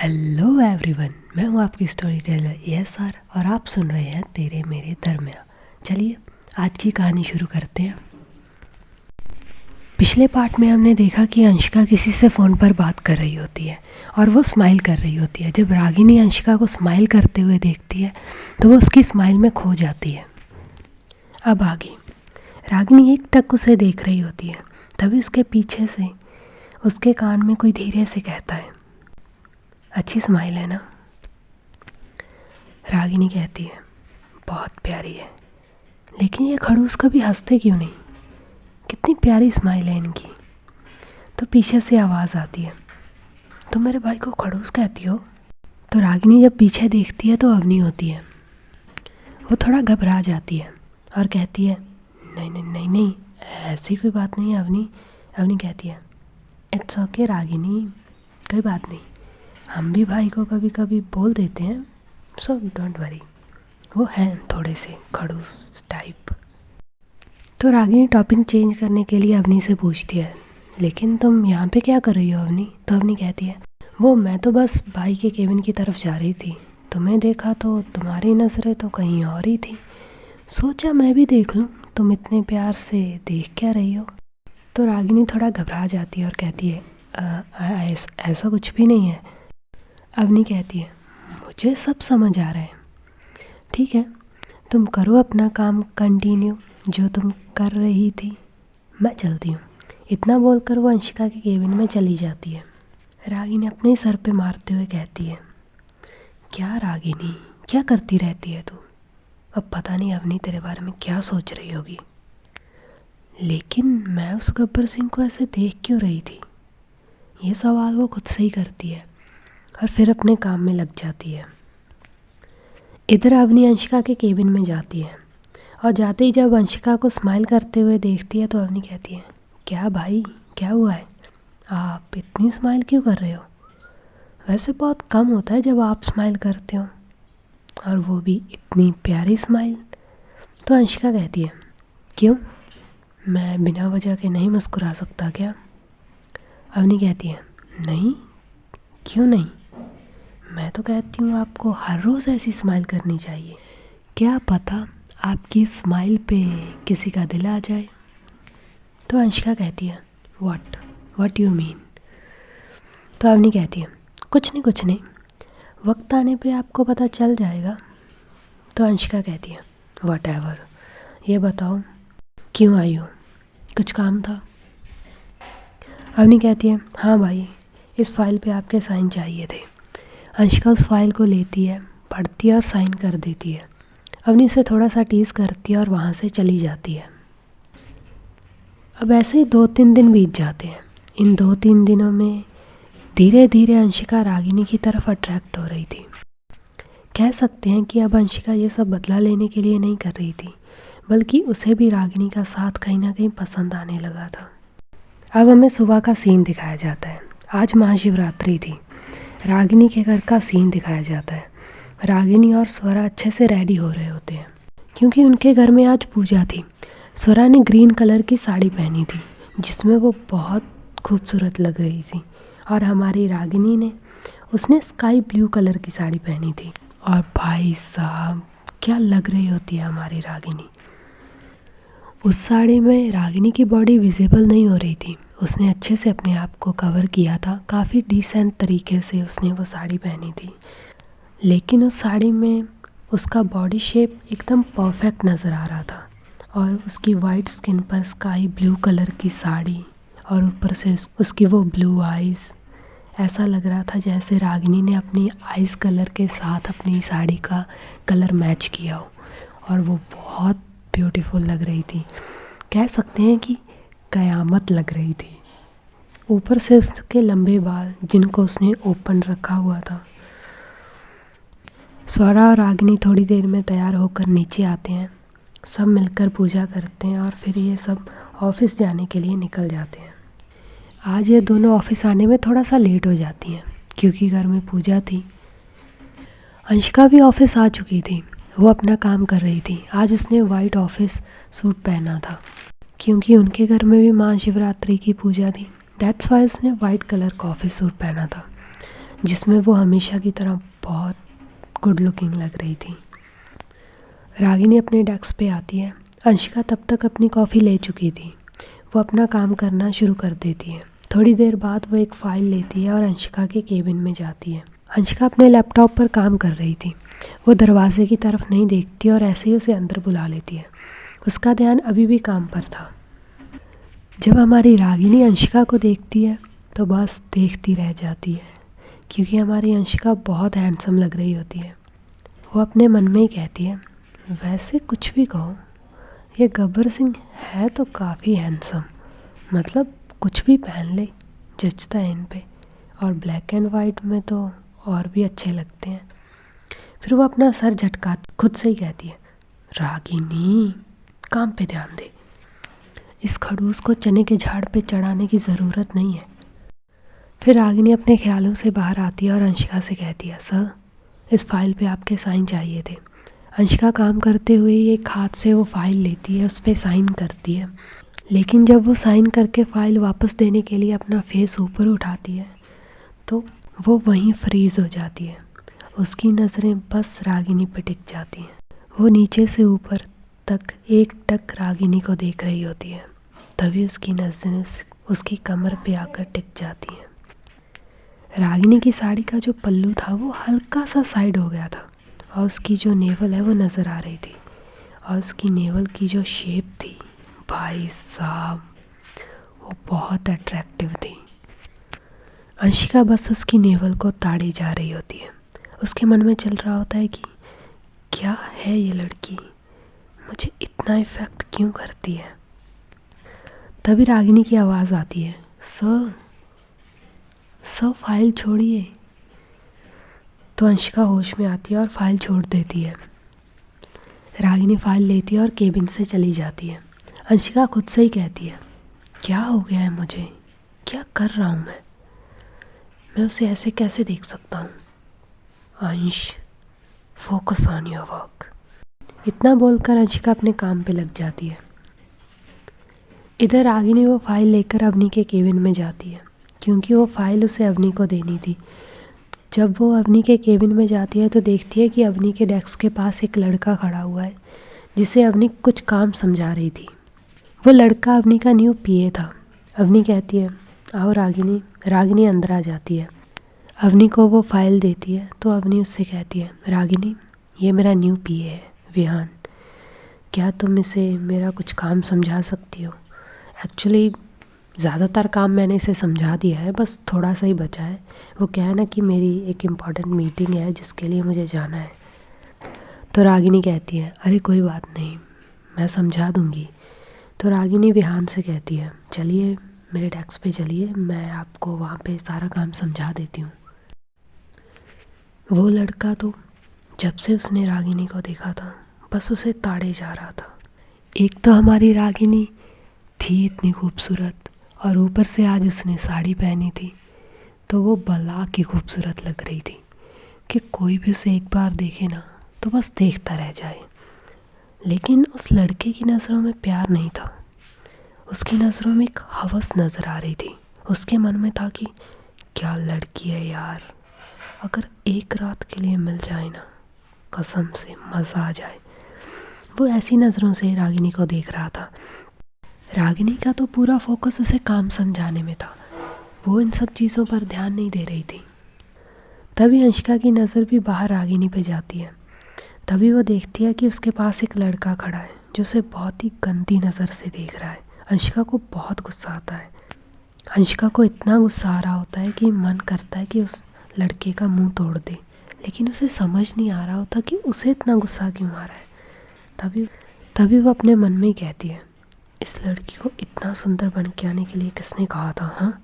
Hello everyone, मैं हूँ आपकी स्टोरी टेलर ESR और आप सुन रहे हैं तेरे मेरे दरमियाँ। चलिए आज की कहानी शुरू करते हैं। पिछले पार्ट में हमने देखा कि अंशिका किसी से फ़ोन पर बात कर रही होती है और वो स्माइल कर रही होती है। जब रागिनी अंशिका को स्माइल करते हुए देखती है तो वो उसकी स्माइल में खो जाती है। अब आगे रागिनी एक टक उसे देख रही होती है, तभी उसके पीछे से उसके कान में कोई धीरे से कहता है, अच्छी स्माइल है ना। रागिनी कहती है, बहुत प्यारी है, लेकिन ये खड़ूस कभी हंसते क्यों नहीं, कितनी प्यारी स्माइल है इनकी। तो पीछे से आवाज़ आती है, तुम मेरे भाई को खड़ूस कहती हो। तो रागिनी जब पीछे देखती है तो अवनी होती है। वो थोड़ा घबरा जाती है और कहती है, नहीं नहीं नहीं नहीं, ऐसी कोई बात नहीं है अवनी। अवनी कहती है, इट्स ओके रागिनी, कोई बात नहीं, हम भी भाई को कभी कभी बोल देते हैं, सो डोंट वरी। वो हैं थोड़े से खड़ूस टाइप। तो रागिनी टॉपिक चेंज करने के लिए अवनी से पूछती है, लेकिन तुम यहाँ पे क्या कर रही हो अवनी। तो अवनी कहती है, वो मैं तो बस भाई के केबिन की तरफ जा रही थी, तुम्हें देखा तो तुम्हारी नज़रें तो कहीं और ही थी, सोचा मैं भी देख लूँ तुम इतने प्यार से देख क्या रही हो। तो रागिनी थोड़ा घबरा जाती है और कहती है, ऐसा कुछ भी नहीं है। अवनी कहती है, मुझे सब समझ आ रहा है, ठीक है, तुम करो अपना काम कंटिन्यू जो तुम कर रही थी, मैं चलती हूँ। इतना बोलकर वो अंशिका के केबिन में चली जाती है। रागिनी अपने सर पे मारते हुए कहती है, क्या रागिनी, क्या करती रहती है तू। अब पता नहीं अवनी तेरे बारे में क्या सोच रही होगी, लेकिन मैं उस गब्बर सिंह को ऐसे देख क्यों रही थी, ये सवाल वो खुद से ही करती है और फिर अपने काम में लग जाती है। इधर अवनी अंशिका के केबिन में जाती है और जाते ही जब अंशिका को स्माइल करते हुए देखती है तो अवनी कहती है, क्या भाई, क्या हुआ है, आप इतनी स्माइल क्यों कर रहे हो, वैसे बहुत कम होता है जब आप स्माइल करते हो, और वो भी इतनी प्यारी स्माइल। तो अंशिका कहती है, क्यों, मैं बिना वजह के नहीं मुस्कुरा सकता क्या। अवनी कहती है, नहीं, क्यों नहीं, मैं तो कहती हूँ आपको हर रोज़ ऐसी स्माइल करनी चाहिए, क्या पता आपकी स्माइल पे किसी का दिल आ जाए। तो अंशिका कहती है, व्हाट यू मीन। तो अवनी कहती है, कुछ नहीं, वक्त आने पे आपको पता चल जाएगा। तो अंशिका कहती है, व्हाटएवर, ये बताओ क्यों आई हो, कुछ काम था। अवनी कहती है, हाँ भाई, इस फाइल पे आपके साइन चाहिए थे। अंशिका उस फाइल को लेती है, पढ़ती है और साइन कर देती है। अवनी उसे थोड़ा सा टीज़ करती है और वहाँ से चली जाती है। अब ऐसे ही 2-3 दिन बीत जाते हैं। इन 2-3 दिनों में धीरे धीरे अंशिका रागिनी की तरफ अट्रैक्ट हो रही थी। कह सकते हैं कि अब अंशिका ये सब बदला लेने के लिए नहीं कर रही थी, बल्कि उसे भी रागिनी का साथ कहीं ना कहीं पसंद आने लगा था। अब हमें सुबह का सीन दिखाया जाता है। आज महाशिवरात्रि थी। रागिनी के घर का सीन दिखाया जाता है। रागिनी और स्वरा अच्छे से रेडी हो रहे होते हैं क्योंकि उनके घर में आज पूजा थी। स्वरा ने ग्रीन कलर की साड़ी पहनी थी जिसमें वो बहुत खूबसूरत लग रही थी, और हमारी रागिनी ने, उसने स्काई ब्लू कलर की साड़ी पहनी थी, और भाई साहब क्या लग रही होती है हमारी रागिनी। उस साड़ी में रागिनी की बॉडी विजिबल नहीं हो रही थी, उसने अच्छे से अपने आप को कवर किया था, काफ़ी डिसेंट तरीके से उसने वो साड़ी पहनी थी, लेकिन उस साड़ी में उसका बॉडी शेप एकदम परफेक्ट नज़र आ रहा था, और उसकी वाइट स्किन पर स्काई ब्लू कलर की साड़ी और ऊपर से उसकी वो ब्लू आइज़, ऐसा लग रहा था जैसे रागिनी ने अपनी आइज़ कलर के साथ अपनी साड़ी का कलर मैच किया हो, और वो बहुत ब्यूटीफुल लग रही थी। कह सकते हैं कि कयामत लग रही थी। ऊपर से उसके लंबे बाल जिनको उसने ओपन रखा हुआ था। स्वरा और रागिनी थोड़ी देर में तैयार होकर नीचे आते हैं, सब मिलकर पूजा करते हैं और फिर ये सब ऑफिस जाने के लिए निकल जाते हैं। आज ये दोनों ऑफिस आने में थोड़ा सा लेट हो जाती हैं क्योंकि घर में पूजा थी। अंशिका भी ऑफिस आ चुकी थी, वो अपना काम कर रही थी। आज उसने वाइट ऑफिस सूट पहना था क्योंकि उनके घर में भी महाशिवरात्रि की पूजा थी। दैट्स वाई उसने वाइट कलर का ऑफिस सूट पहना था। जिसमें वो हमेशा की तरह बहुत गुड लुकिंग लग रही थी। रागिनी अपने डेस्क पे आती है। अंशिका तब तक अपनी कॉफ़ी ले चुकी थी। वो अपना काम करना शुरू कर देती है। थोड़ी देर बाद वो एक फ़ाइल लेती है और अंशिका के केबिन में जाती है। अंशिका अपने लैपटॉप पर काम कर रही थी। वो दरवाजे की तरफ नहीं देखती और ऐसे ही उसे अंदर बुला लेती है। उसका ध्यान अभी भी काम पर था। जब हमारी रागिनी अंशिका को देखती है तो बस देखती रह जाती है, क्योंकि हमारी अंशिका बहुत हैंडसम लग रही होती है। वो अपने मन में ही कहती है, वैसे कुछ भी कहो, ये गब्बर सिंह है तो काफ़ी हैंडसम, मतलब कुछ भी पहन ले जचता है इन पे, और ब्लैक एंड वाइट में तो और भी अच्छे लगते हैं। फिर वो अपना सर झटका खुद से ही कहती है, रागिनी काम पे ध्यान दे, इस खड़ूस को चने के झाड़ पे चढ़ाने की ज़रूरत नहीं है। फिर रागिनी अपने ख्यालों से बाहर आती है और अंशिका से कहती है, सर इस फाइल पे आपके साइन चाहिए थे। अंशिका काम करते हुए एक हाथ से वो फाइल लेती है, उस पर साइन करती है, लेकिन जब वो साइन करके फ़ाइल वापस देने के लिए अपना फेस ऊपर उठाती है तो वो वहीं फ्रीज़ हो जाती है। उसकी नज़रें बस रागिनी पे टिक जाती हैं। वो नीचे से ऊपर तक एक टक रागिनी को देख रही होती है। तभी उसकी नज़रें उसकी कमर पे आकर टिक जाती हैं। रागिनी की साड़ी का जो पल्लू था वो हल्का सा साइड हो गया था और उसकी जो नेवल है वो नज़र आ रही थी, और उसकी नेवल की जो शेप थी, भाई साहब वो बहुत अट्रैक्टिव थी। अंशिका बस उसकी नेवल को ताड़ी जा रही होती है। उसके मन में चल रहा होता है कि क्या है ये लड़की, मुझे इतना इफ़ेक्ट क्यों करती है। तभी रागिनी की आवाज़ आती है, सर फाइल छोड़िए। तो अंशिका होश में आती है और फाइल छोड़ देती है। रागिनी फाइल लेती है और केबिन से चली जाती है। अंशिका खुद से ही कहती है, क्या हो गया है मुझे, क्या कर रहा हूँ मैं उसे ऐसे कैसे देख सकता हूँ। अंश, फोकस ऑन योर वर्क। इतना बोलकर अंशिका अपने काम पे लग जाती है। इधर रागिनी वो फाइल लेकर अवनी के केबिन में जाती है, क्योंकि वो फाइल उसे अवनी को देनी थी। जब वो अवनी के केबिन में जाती है तो देखती है कि अवनी के डेस्क के पास एक लड़का खड़ा हुआ है, जिसे अवनी कुछ काम समझा रही थी। वो लड़का अवनी का न्यू पीए था। अवनी कहती है, आओ रागिनी। रागिनी अंदर आ जाती है। अवनी को वो फाइल देती है तो अवनी उससे कहती है, रागिनी ये मेरा न्यू पीए है विहान, क्या तुम इसे मेरा कुछ काम समझा सकती हो। एक्चुअली ज़्यादातर काम मैंने इसे समझा दिया है, बस थोड़ा सा ही बचा है। वो क्या है ना कि मेरी एक इम्पॉर्टेंट मीटिंग है जिसके लिए मुझे जाना है। तो रागिनी कहती है, अरे कोई बात नहीं, मैं समझा दूँगी। तो रागिनी विहान से कहती है, चलिए मेरे डेस्क पे चलिए, मैं आपको वहाँ पे सारा काम समझा देती हूँ। वो लड़का तो जब से उसने रागिनी को देखा था बस उसे ताड़े जा रहा था। एक तो हमारी रागिनी थी इतनी खूबसूरत, और ऊपर से आज उसने साड़ी पहनी थी तो वो बला की खूबसूरत लग रही थी कि कोई भी उसे एक बार देखे ना तो बस देखता रह जाए। लेकिन उस लड़के की नज़रों में प्यार नहीं था, उसकी नज़रों में एक हवस नज़र आ रही थी। उसके मन में था कि क्या लड़की है यार, अगर एक रात के लिए मिल जाए ना, कसम से मज़ा आ जाए। वो ऐसी नज़रों से रागिनी को देख रहा था। रागिनी का तो पूरा फोकस उसे काम समझाने में था, वो इन सब चीज़ों पर ध्यान नहीं दे रही थी। तभी अंशिका की नज़र भी बाहर रागिनी पे जाती है। तभी वो देखती है कि उसके पास एक लड़का खड़ा है जो उसे बहुत ही गंदी नज़र से देख रहा है। अंशिका को बहुत गुस्सा आता है। अंशिका को इतना गुस्सा आ रहा होता है कि मन करता है कि उस लड़के का मुंह तोड़ दे, लेकिन उसे समझ नहीं आ रहा होता कि उसे इतना गुस्सा क्यों आ रहा है। तभी वो अपने मन में ही कहती है, इस लड़की को इतना सुंदर बन के आने के लिए किसने कहा था। हाँ,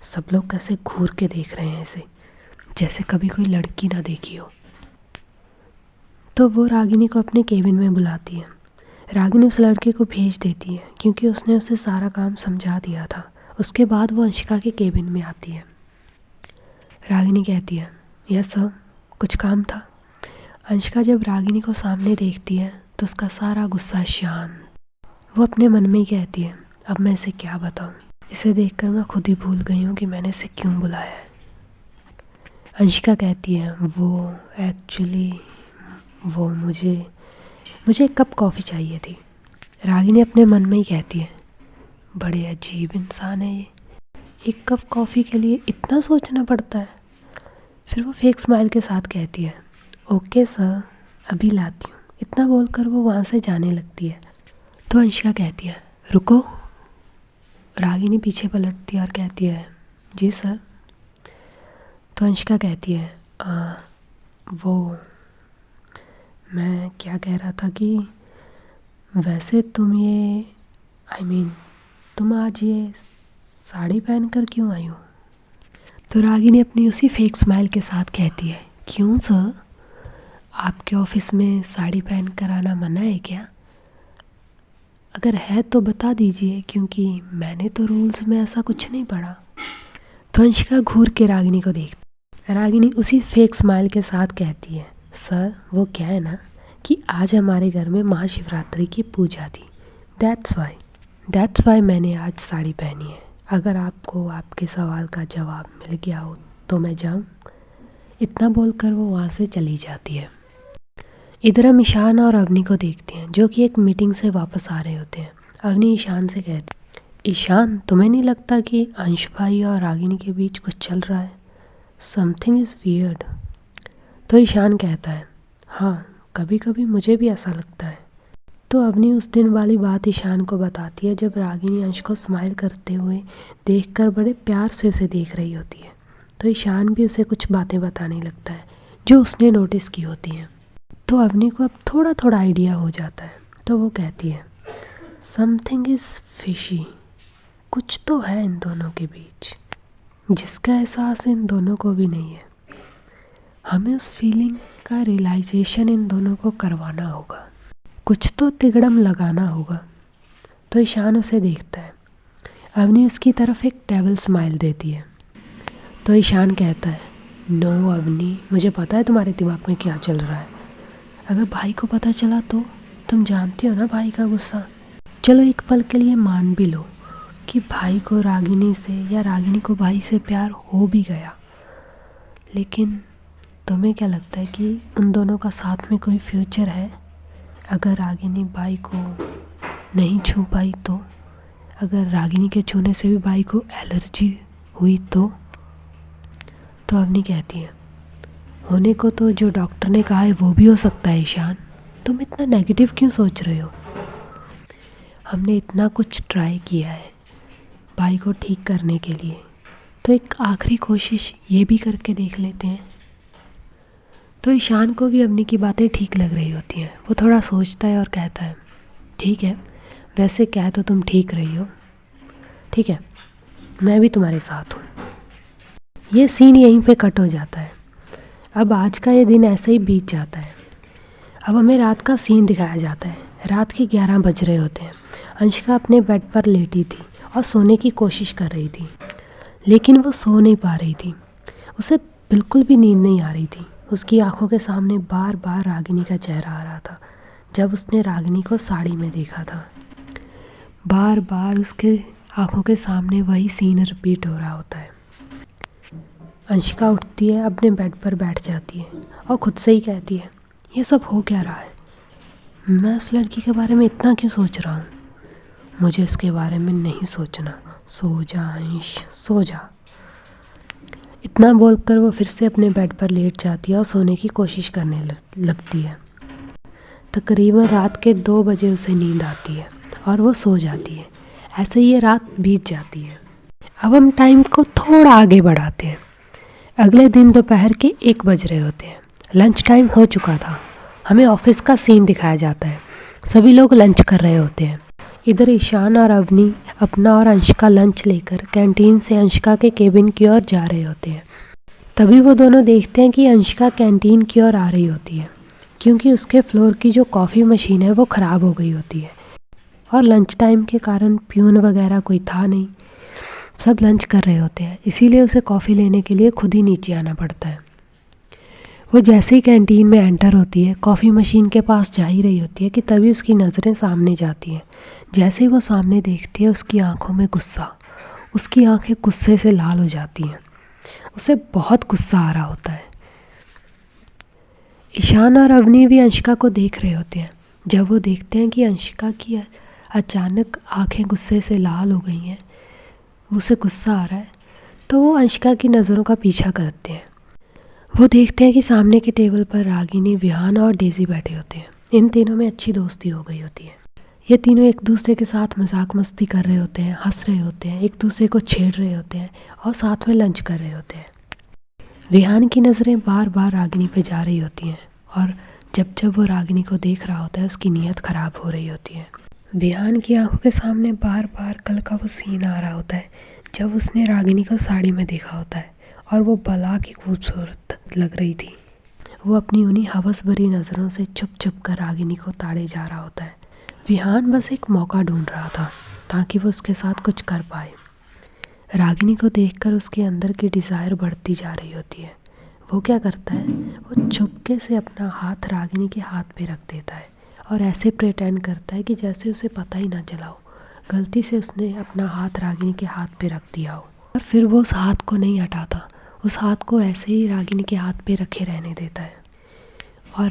सब लोग कैसे घूर के देख रहे हैं इसे, जैसे कभी कोई लड़की ना देखी हो। तो वो रागिनी को अपने केबिन में बुलाती है। रागिनी उस लड़के को भेज देती है क्योंकि उसने उसे सारा काम समझा दिया था। उसके बाद वो अंशिका के केबिन में आती है। रागिनी कहती है, यस सर, कुछ काम था। अंशिका जब रागिनी को सामने देखती है तो उसका सारा गुस्सा शांत। वो अपने मन में ही कहती है, अब मैं इसे क्या बताऊं, इसे देखकर मैं खुद ही भूल गई हूँ कि मैंने इसे क्यों बुलाया है। अंशिका कहती है वो एक्चुअली वो मुझे एक कप कॉफ़ी चाहिए थी। रागिनी अपने मन में ही कहती है बड़े अजीब इंसान है ये, एक कप कॉफ़ी के लिए इतना सोचना पड़ता है। फिर वो फेक स्माइल के साथ कहती है ओके सर, अभी लाती हूँ। इतना बोलकर वो वहाँ से जाने लगती है। तो अंशिका कहती है रुको। रागिनी पीछे पलटती है और कहती है जी सर। तो अंशिका कहती है वो मैं क्या कह रहा था कि वैसे तुम ये तुम आज ये साड़ी पहन कर क्यों आई हो? तो रागिनी अपनी उसी फेक स्माइल के साथ कहती है क्यों सर, आपके ऑफिस में साड़ी पहन कर आना मना है क्या? अगर है तो बता दीजिए, क्योंकि मैंने तो रूल्स में ऐसा कुछ नहीं पढ़ा। तो अंशिका घूर के रागिनी को देखती। रागिनी उसी फेक स्माइल के साथ कहती है सर वो क्या है ना कि आज हमारे घर में महाशिवरात्रि की पूजा थी, दैट्स वाई मैंने आज साड़ी पहनी है। अगर आपको आपके सवाल का जवाब मिल गया हो तो मैं जाऊँ। इतना बोलकर वो वहाँ से चली जाती है। इधर हम ईशान और अवनी को देखते हैं जो कि एक मीटिंग से वापस आ रहे होते हैं। अवनी ईशान से कहती ईशान तुम्हें नहीं लगता कि अंश भाई और रागिनी के बीच कुछ चल रहा है? Something is weird. तो ईशान कहता है हाँ कभी कभी मुझे भी ऐसा लगता है। तो अवनी उस दिन वाली बात ईशान को बताती है जब रागिनी अंश को स्माइल करते हुए देखकर बड़े प्यार से उसे देख रही होती है। तो ईशान भी उसे कुछ बातें बताने लगता है जो उसने नोटिस की होती हैं। तो अवनी को अब थोड़ा थोड़ा आइडिया हो जाता है। तो वो कहती है समथिंग इज़ फिशी, कुछ तो है इन दोनों के बीच जिसका एहसास इन दोनों को भी नहीं है। हमें उस फीलिंग का रियलाइजेशन इन दोनों को करवाना होगा, कुछ तो तिगड़म लगाना होगा। तो ईशान उसे देखता है। अवनी उसकी तरफ एक डेविल स्माइल देती है। तो ईशान कहता है नो अवनी, मुझे पता है तुम्हारे दिमाग में क्या चल रहा है। अगर भाई को पता चला तो तुम जानती हो ना भाई का गुस्सा। चलो एक पल के लिए मान भी लो कि भाई को रागिनी से या रागिनी को भाई से प्यार हो भी गया, लेकिन तुम्हें क्या लगता है कि उन दोनों का साथ में कोई फ्यूचर है? अगर रागिनी भाई को नहीं छू पाई तो, अगर रागिनी के छूने से भी भाई को एलर्जी हुई तो अवनी कहती है होने को तो जो डॉक्टर ने कहा है वो भी हो सकता है। ईशान तुम इतना नेगेटिव क्यों सोच रहे हो? हमने इतना कुछ ट्राई किया है भाई को ठीक करने के लिए, तो एक आखिरी कोशिश ये भी करके देख लेते हैं। तो ईशान को भी अवनी की बातें ठीक लग रही होती हैं। वो थोड़ा सोचता है और कहता है ठीक है, वैसे क्या तो तुम ठीक रही हो, ठीक है मैं भी तुम्हारे साथ हूँ। ये सीन यहीं पे कट हो जाता है। अब आज का ये दिन ऐसे ही बीत जाता है। अब हमें रात का सीन दिखाया जाता है। रात के 11 बज रहे होते हैं। अंशिका अपने बेड पर लेटी थी और सोने की कोशिश कर रही थी, लेकिन वो सो नहीं पा रही थी। उसे बिल्कुल भी नींद नहीं आ रही थी। उसकी आंखों के सामने बार बार रागिनी का चेहरा आ रहा था जब उसने रागिनी को साड़ी में देखा था। बार बार उसके आंखों के सामने वही सीन रिपीट हो रहा होता है। अंशिका उठती है, अपने बेड पर बैठ जाती है और ख़ुद से ही कहती है ये सब हो क्या रहा है? मैं उस लड़की के बारे में इतना क्यों सोच रहा हूँ? मुझे इसके बारे में नहीं सोचना। सो जा अंश, सो जा। इतना बोलकर वो फिर से अपने बेड पर लेट जाती है और सोने की कोशिश करने लगती है। तकरीबन रात के 2 बजे उसे नींद आती है और वो सो जाती है। ऐसे ही ये रात बीत जाती है। अब हम टाइम को थोड़ा आगे बढ़ाते हैं। अगले दिन दोपहर के 1 बज रहे होते हैं। लंच टाइम हो चुका था। हमें ऑफिस का सीन दिखाया जाता है। सभी लोग लंच कर रहे होते हैं। इधर ईशान और अवनी अपना और अंशिका लंच लेकर कैंटीन से अंशिका के केबिन की ओर जा रहे होते हैं। तभी वो दोनों देखते हैं कि अंशिका कैंटीन की ओर आ रही होती है, क्योंकि उसके फ्लोर की जो कॉफ़ी मशीन है वो ख़राब हो गई होती है और लंच टाइम के कारण प्यून वगैरह कोई था नहीं। सब लंच कर रहे होते हैं, इसीलिए उसे कॉफ़ी लेने के लिए खुद ही नीचे आना पड़ता है। वो जैसे ही कैंटीन में एंटर होती है, कॉफ़ी मशीन के पास जा ही रही होती है कि तभी उसकी नज़रें सामने जाती हैं। जैसे ही वो सामने देखती है, उसकी आंखों में गुस्सा, उसकी आंखें गुस्से से लाल हो जाती हैं। उसे बहुत गुस्सा आ रहा होता है। ईशान और अवनी भी अंशिका को देख रहे होते हैं। जब वो देखते हैं कि अंशिका की अचानक आंखें गुस्से से लाल हो गई हैं, उसे गुस्सा आ रहा है, तो वो अंशिका की नज़रों का पीछा करते हैं। वो देखते हैं कि सामने के टेबल पर रागिनी, विहान और डेज़ी बैठे होते हैं। इन तीनों में अच्छी दोस्ती हो गई होती है। ये तीनों एक दूसरे के साथ मजाक मस्ती कर रहे होते हैं, हंस रहे होते हैं, एक दूसरे को छेड़ रहे होते हैं और साथ में लंच कर रहे होते हैं। विहान की नज़रें बार बार रागिनी पे जा रही होती हैं और जब जब वो रागिनी को देख रहा होता है उसकी नीयत ख़राब हो रही होती है। विहान की आंखों के सामने बार बार कल का वो सीन आ रहा होता है जब उसने रागिनी को साड़ी में देखा होता है और वो बला की खूबसूरत लग रही थी। वो अपनी उन्हीं हवस भरी नज़रों से छुप छुप कर रागिनी को ताड़े जा रहा होता है। विहान बस एक मौका ढूंढ रहा था ताकि वो उसके साथ कुछ कर पाए। रागिनी को देखकर उसके अंदर की डिज़ायर बढ़ती जा रही होती है। वो क्या करता है, वो चुपके से अपना हाथ रागिनी के हाथ पे रख देता है और ऐसे प्रिटेंड करता है कि जैसे उसे पता ही ना चला हो गलती से उसने अपना हाथ रागिनी के हाथ पे रख दिया हो। और फिर वो उस हाथ को नहीं हटाता, उस हाथ को ऐसे ही रागिनी के हाथ पे रखे रहने देता है। और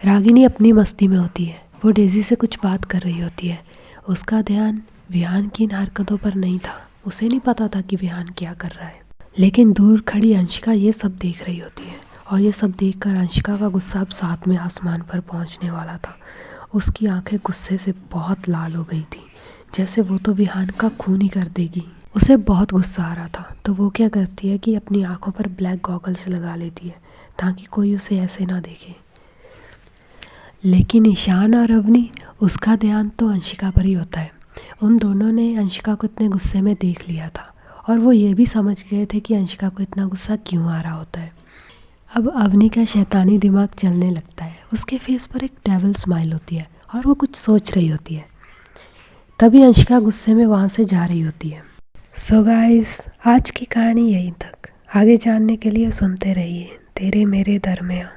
रागिनी अपनी मस्ती में होती है। वो डेज़ी से कुछ बात कर रही होती है। उसका ध्यान विहान की इन हरकतों पर नहीं था। उसे नहीं पता था कि विहान क्या कर रहा है। लेकिन दूर खड़ी अंशिका ये सब देख रही होती है और ये सब देखकर अंशिका का गुस्सा अब साथ में आसमान पर पहुंचने वाला था। उसकी आंखें गुस्से से बहुत लाल हो गई थी, जैसे वो तो विहान का खून ही कर देगी। उसे बहुत गुस्सा आ रहा था, तो वो क्या करती है कि अपनी आंखों पर ब्लैक गॉगल्स लगा लेती है ताकि कोई उसे ऐसे ना देखे। लेकिन ईशान और अवनी, उसका ध्यान तो अंशिका पर ही होता है। उन दोनों ने अंशिका को इतने गुस्से में देख लिया था और वो ये भी समझ गए थे कि अंशिका को इतना गुस्सा क्यों आ रहा होता है। अब अवनी का शैतानी दिमाग चलने लगता है। उसके फेस पर एक डेविल स्माइल होती है और वो कुछ सोच रही होती है। तभी अंशिका गुस्से में वहाँ से जा रही होती है। सो गाइस, आज की कहानी यहीं तक। आगे जानने के लिए सुनते रहिए तेरे मेरे दरमियाँ।